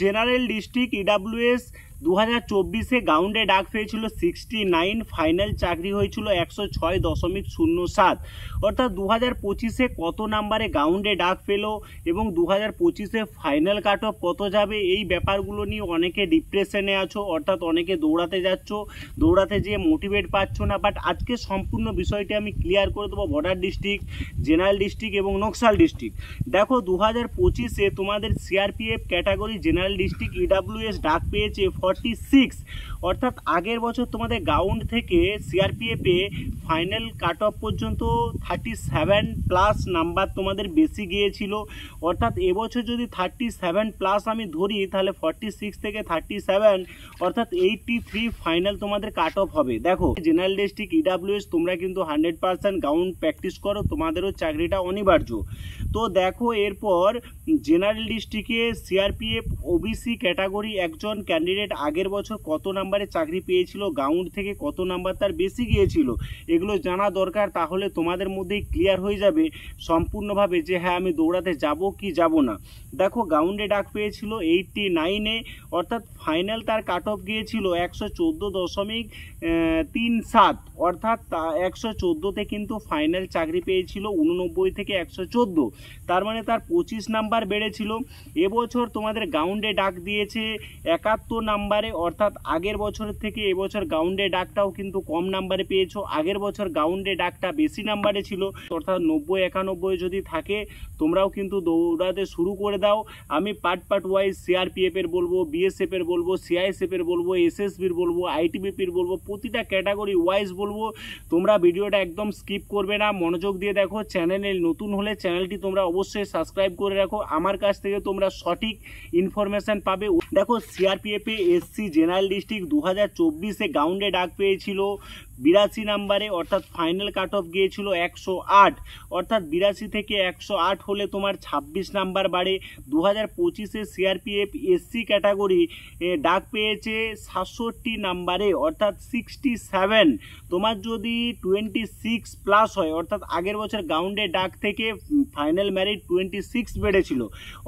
General district EWS 2024-এ গাউন্ডে ডাক পেয়েছিল 69, final চাকরি হয়েছিল 106.07। অর্থাৎ 2025-এ কত নাম্বারে গাউন্ডে ডাক পেল এবং 2025-এ ফাইনাল কাট অফ কত যাবে, এই ব্যাপারগুলো নিয়ে অনেকে ডিপ্রেশনে আছো, অর্থাৎ অনেকে দৌড়াতে যাচ্ছ, দৌড়াতে যেয়ে মোটিভেট পাচ্ছ না। বাট আজকে সম্পূর্ণ বিষয়টি আমি ক্লিয়ার করে দেবো। বর্ডার ডিস্ট্রিক্ট, জেনারেল ডিস্ট্রিক্ট এবং নকশাল ডিস্ট্রিক্ট। দেখো 2025-এ তোমাদের CRPF category general district EWS ডাক পেয়েছে 46। অর্থাৎ আগের বছর তোমাদের গাউন্ড থেকে সিআরপিএফে ফাইনাল কাট অফ পর্যন্ত 37 প্লাস নাম্বার তোমাদের বেশি গিয়েছিল। অর্থাৎ এবছর যদি 37 প্লাস আমি ধরি তাহলে 46 থেকে 37 অর্থাৎ 83 ফাইনাল তোমাদের কাট অফ হবে। দেখো জেনারেল ডিস্ট্রিক্ট ইডাব্লিউএস তোমরা কিন্তু 100% গাউন্ড প্র্যাকটিস করো, তোমাদেরও চাকরিটা অনিবার্য। তো দেখো এরপর জেনারেল ডিস্ট্রিক্টে সিআরপিএফ ওবিসি ক্যাটাগরি একজন ক্যান্ডিডেট আগের বছর কত নাম্বারে চাকরি পেয়েছিল, গাউন্ড থেকে কত নাম্বার তার বেশি গিয়েছিল, এগুলো জানা দরকার। তাহলে তোমাদের মধ্যেই ক্লিয়ার হয়ে যাবে সম্পূর্ণভাবে যে হ্যাঁ আমি দৌড়াতে যাব কি যাব না। দেখো গাউন্ডে ডাক পেয়েছিল 89-এ, অর্থাৎ ফাইনাল তার কাট অফ গিয়েছিল 114.37। অর্থাৎ 114-তে কিন্তু ফাইনাল চাকরি পেয়েছিল 89 থেকে 114, তার মানে তার 25 নাম্বার বেড়েছিল। এবছর তোমাদের গাউন্ডে ডাক দিয়েছে 71 নাম্বারে, অর্থাৎ আগের বছরের থেকে এবছর গাউন্ডে ডাকটাও কিন্তু কম নাম্বারে পেয়েছো। আগের বছর গাউন্ডে ডাকটা বেশি নাম্বারে ছিল, অর্থাৎ 90-91 যদি থাকে তোমরাও কিন্তু দৌড়াতে শুরু করে দাও। আমি পার্ট ওয়াইজ সিআরপিএফ এর বলবো, বিএসএফ এর বলবো, সিআইএসএফ এর বলবো, এসএসবির বলবো, আইটিবিপির বলবো, প্রতিটা ক্যাটাগরি ওয়াইজ বলবো। তোমরা ভিডিওটা একদম স্কিপ করবে না, মনোযোগ দিয়ে দেখো। চ্যানেলে নতুন হলে চ্যানেলটি তোমরা অবশ্যই সাবস্ক্রাইব করে রাখো, আমার কাছ থেকে তোমরা সঠিক ইনফরমেশন পাবে। দেখো সিআরপিএফ এ এসসি জেনারেল ডিস্ট্রিক্ট 2024-এ গাউন্ডে ডাক পেয়েছিল 82 নাম্বারে, অর্থাৎ ফাইনাল কাট অফ গিয়েছিল 108। অর্থাৎ 82 থেকে 108 হলে তোমার 26 নাম্বার বাড়ে। 2025-এ সিআরপিএফ এসসি ক্যাটাগরি ডাক পেয়েছে 67 নাম্বারে, অর্থাৎ 67। তোমার যদি 26 প্লাস হয়, অর্থাৎ আগের বছর গাউন্ডে ডাক থেকে ফাইনাল মেরিট 26 বেড়েছিল,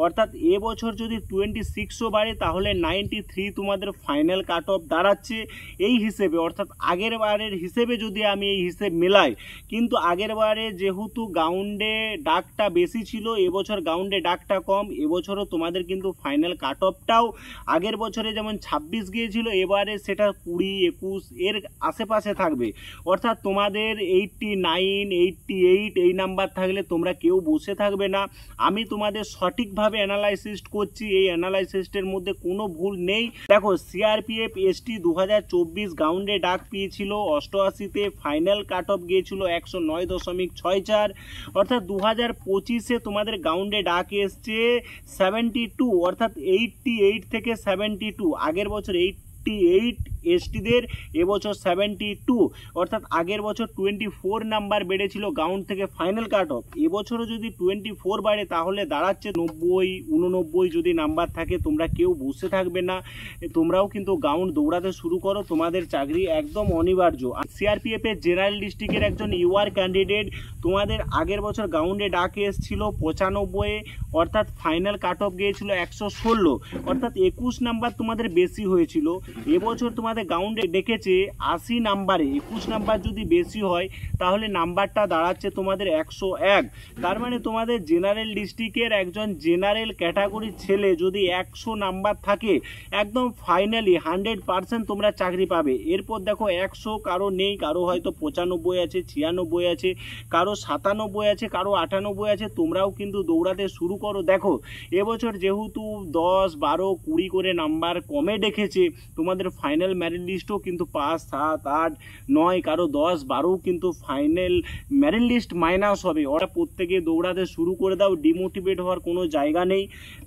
অর্থাৎ এবছর যদি 26ও বাড়ে তাহলে 93 তোমাদের ফাইনাল কাট অফ দাঁড়াচ্ছে। এই হিসেবে অর্থাৎ আগের বারের হিসেবে যদি আমি এই হিসেব মেলাই, কিন্তু আগের বারে যেহেতু গাউন্ডে ডাকটা বেশি ছিল, এবছর গাউন্ডে ডাকটা কম। এবছরও তোমাদের কিন্তু ফাইনাল কাট অফটাও আগের বছরে যেমন 26 গিয়েছিল, এবারে সেটা 20-21 এর আশেপাশে থাকবে। অর্থাৎ তোমাদের 89, 88 এই নাম্বার থাকলে তোমরা কেউ বসে থাকবে না। আমি তোমাদের সঠিকভাবে অ্যানালাইসিস করছি, এই অ্যানালাইসিসের মধ্যে কোনো ভুল নেই। দেখো সিআরপিএফ এসটি 2024 গাউন্ডে ডাক পেয়েছিল 88-তে, ফাইনাল কাট অফ গিয়েছিল 109.64। অর্থাৎ 2025-এ তোমাদের গাউন্ডে ডাক এসছে 72, অর্থাৎ 88 থেকে 72। আগের বছর 88 এসটিদের, এবছর 72, অর্থাৎ আগের বছর 24 নাম্বার বেড়েছিল গাউন্ড থেকে ফাইনাল কাট অফ। এবছরও যদি 24 বাড়ে তাহলে দাঁড়াচ্ছে 90-89 যদি নাম্বার থাকে। তোমরা কেউ বসে থাকবে না, তোমরাও কিন্তু গাউন্ড দৌড়াতে শুরু করো, তোমাদের চাকরি একদম অনিবার্য। সিআরপিএফ এর জেনারেল ডিস্ট্রিক্টের একজন ইউআর ক্যান্ডিডেট তোমাদের আগের বছর গাউন্ডে ডাকে এসেছিল 95-এ, অর্থাৎ ফাইনাল কাট অফ গিয়েছিল 116, অর্থাৎ 21 নাম্বার তোমাদের বেশি হয়েছিল। এবছর তোমাদের গাউন্ডে ডেকেছে 80 নাম্বারে, 21 নাম্বার যদি বেশি হয় তাহলে নাম্বারটা দাঁড়াচ্ছে তোমাদের 101। তার মানে তোমাদের জেনারেল ডিস্ট্রিক্টের একজন জেনারেল ক্যাটাগরির ছেলে যদি 100 নাম্বার থাকে, একদম ফাইনালি 100% তোমরা চাকরি পাবে। এরপর দেখো 100 কারো নেই, কারো হয়তো 95 আছে, 96 আছে, কারো 97 আছে, কারো 98 আছে। তোমরাও কিন্তু দৌড়াতে শুরু করো। দেখো এবছর যেহেতু 10, 12, 20 করে নাম্বার কমে ডেকেছে, তোমাদের ফাইনাল মেরিট লিস্টও কিন্তু 5, 7, 8, 9, কারো 10, 12 কিন্তু ফাইনাল মেরিট লিস্ট মাইনাস হবে। ওরা প্রত্যেকে দৌড়াতে শুরু করে দাও, ডিমোটিভেট হওয়ার কোনো জায়গা নেই।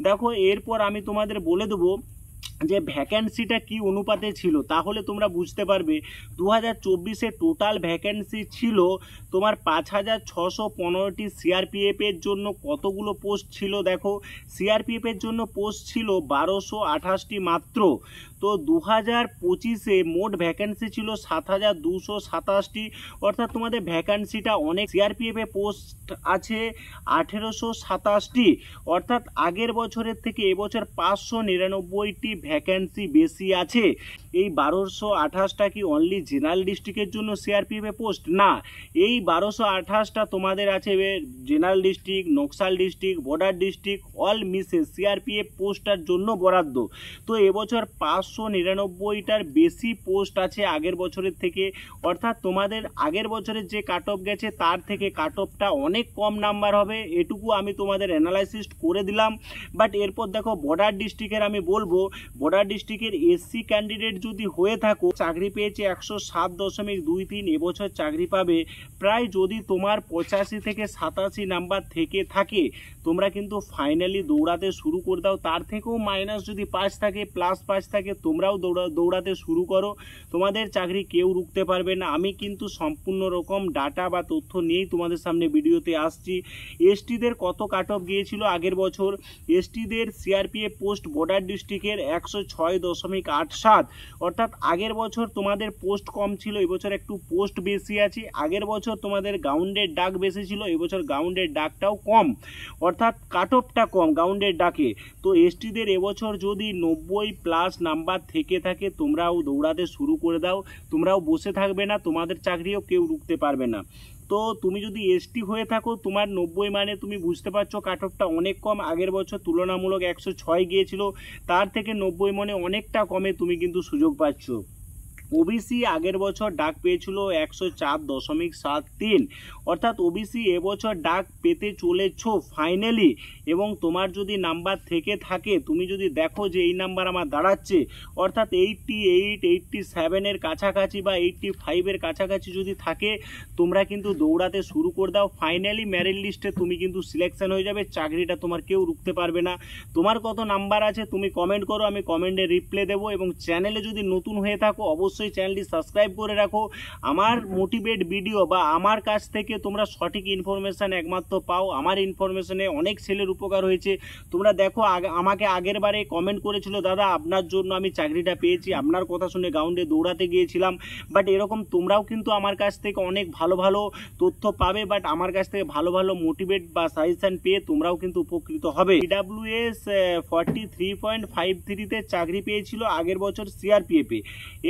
দেখো এরপর আমি তোমাদের বলে দেবো যে ভ্যাকেন্সিটা কি অনুপাতে ছিল, তাহলে তোমরা বুঝতে পারবে 2024-এ টোটাল ভ্যাকেন্সি ছিল তোমার 5615টি। সিআরপিএফের জন্য কতগুলো পোস্ট ছিল দেখো, সিআরপিএফের জন্য পোস্ট ছিল 1228টি মাত্র। তো 2025-এ মোট ভ্যাকেন্সি ছিল 7227টি, অর্থাৎ তোমাদের ভ্যাকেন্সিটা অনেক। সিআরপিএফে পোস্ট আছে 1827টি, অর্থাৎ আগের বছরের থেকে এবছর 599টি ভ্যাকেন্সি বেশি আছে। এই 1228টা কি অনলি জেনারেল ডিস্ট্রিক্টের জন্য সিআরপিএফে পোস্ট? না, এই 1228টা তোমাদের আছে general district, Naxal district, border district, all মিসে সিআরপিএফ পোস্টটার জন্য বরাদ্দ। তো এবছর 599টার বেশি পোস্ট আছে আগের বছরের থেকে, অর্থাৎ তোমাদের আগের বছরের যে কাট অফ গেছে তার থেকে কাট অফটা অনেক কম নাম্বার হবে, এটুকু আমি তোমাদের অ্যানালাইসিস করে দিলাম। বাট এরপর দেখো বর্ডার ডিস্ট্রিক্টের আমি বলবো, বর্ডার ডিস্ট্রিক্টের এসসি ক্যান্ডিডেট যদি হয়ে থাকো, চাকরি পেয়েছে 107.23, এবছর চাকরি পাবে প্রায়, যদি তোমার 85 থেকে 87 নাম্বার থেকে থাকে তোমরা কিন্তু ফাইনালি দৌড়াতে শুরু করে দাও। তার থেকেও মাইনাস যদি 5 থাকে, প্লাস 5 থাকে, তোমরাও দৌড়াতে শুরু করো, তোমাদের চাকরি কেউ রুখতে পারবে না। আমি কিন্তু সম্পূর্ণ রকম ডাটা বা তথ্য নিয়েই তোমাদের সামনে ভিডিওতে আসছি। এসটিদের কত কাট অফ গিয়েছিল আগের বছর? এসটিদের সিআরপিএফ পোস্ট বর্ডার ডিস্ট্রিক্টের 106.87, অর্থাৎ আগের বছর তোমাদের পোস্ট কম ছিল, এবছর একটু পোস্ট বেশি আছে। আগের বছর তোমাদের গাউন্ডের ডাক বেশি ছিল, এবছর গাউন্ডের ডাকটাও কম, অর্থাৎ কাট অফটা কম গাউন্ডের ডাকে। তো এসটিদের এবছর যদি 90+ নাম্বার থেকে থাকে তোমরাও দৌড়াতে শুরু করে দাও, তোমরাও বসে থাকবে না, তোমাদের চাকরিও কেউ রুখতে পারবে না। তো তুমি যদি এসটি হয়ে থাকো, তোমার 90 মানে তুমি বুঝতে পারছো কাট অফটা অনেক কম। আগের বছর তুলনামূলক 106 গিয়েছিল, তার থেকে 90 মানে অনেকটা কমে তুমি কিন্তু সুযোগ পাচ্ছ। ওবিসি আগের বছর ডাক পেয়েছিল 104.73, অর্থাৎ ওবিসি এবছর ডাক পেতে চলেছ ফাইনালি। এবং তোমার যদি নাম্বার থেকে থাকে, তুমি যদি দেখো যে এই নাম্বার আমার দাঁড়াচ্ছে, অর্থাৎ 88, 87-এর কাছাকাছি বা 85-এর কাছাকাছি যদি থাকে, তোমরা কিন্তু দৌড়াতে শুরু করে দাও। ফাইনালি মেরিট লিস্টে তুমি কিন্তু সিলেকশন হয়ে যাবে, চাকরিটা তোমার কেউ রুখতে পারবে না। তোমার কত নাম্বার আছে তুমি কমেন্ট করো, আমি কমেন্টে রিপ্লাই দেবো। এবং চ্যানেলে যদি নতুন হয়ে থাকো অবশ্যই চ্যানেলটি সাবস্ক্রাইব করে রাখো। আমার মোটিভেট ভিডিও বা আমার কাছ থেকে তোমরা সঠিক ইনফরমেশন একমাত্র পাও। আমার ইনফরমেশনে অনেক ছেলের উপকার হয়েছে। তোমরা দেখো আমাকে আগের বারে কমেন্ট করেছিল, দাদা আপনার জন্য আমি চাকরিটা পেয়েছি, আপনার কথা শুনে গ্রাউন্ডে দৌড়াতে গিয়েছিলাম। বাট এরকম তোমরাও কিন্তু আমার কাছ থেকে অনেক ভালো ভালো তথ্য পাবে, বাট আমার কাছ থেকে ভালো ভালো মোটিভেট বা সাজেশন পেয়ে তোমরাও কিন্তু উপকৃত হবে। ইডাব্লিউএস 43.53-তে চাকরি পেয়েছিল আগের বছর সিআরপিএফে।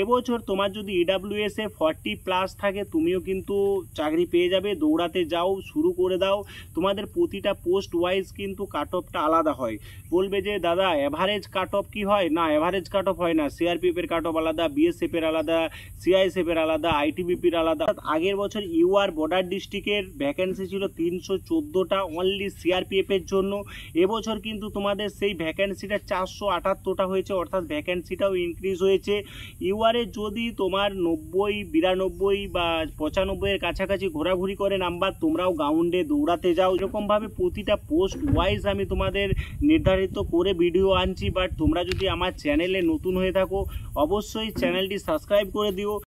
এবছর তোমার যদি ইডাব্লিউএস এ 40+ থাকে তুমিও কিন্তু চাকরি পেয়ে যাবে। দৌড়াতে যাও, শুরু করে দাও। তোমাদের প্রতিটা পোস্ট ওয়াইজ কিন্তু কাট অফটা আলাদা হয়। বলবে যে দাদা অ্যাভারেজ কাট অফ কি হয়? না, অ্যাভারেজ কাট অফ হয় না। সিআরপিএফের কাট অফ আলাদা, বিএসএফের আলাদা, সিআইএসএফের আলাদা, আইটিবিপির আলাদা। আগের বছর ইউআর বর্ডার ডিস্ট্রিক্টের ভ্যাকেন্সি ছিল 314টা অনলি সিআরপিএফের জন্য। এবছর কিন্তু তোমাদের সেই ভ্যাকেন্সিটা 478টা হয়েছে, অর্থাৎ ভ্যাকেন্সিটাও ইনক্রিজ হয়েছে। ইউআরে যদি তোমার 90, 92 বা 95-এর কাছাকাছি ঘোরাঘুরি করে নাম্বার, তোমরাও গ্রাউন্ডে দৌড়াতে যাও। এরকমভাবে প্রতিটা পোস্ট ওয়াইজ আমি তোমাদের নির্ধারিত করে ভিডিও আনছি। বাট তোমরা যদি আমার চ্যানেলে নতুন হয়ে থাকো অবশ্যই চ্যানেলটি সাবস্ক্রাইব করে দিও।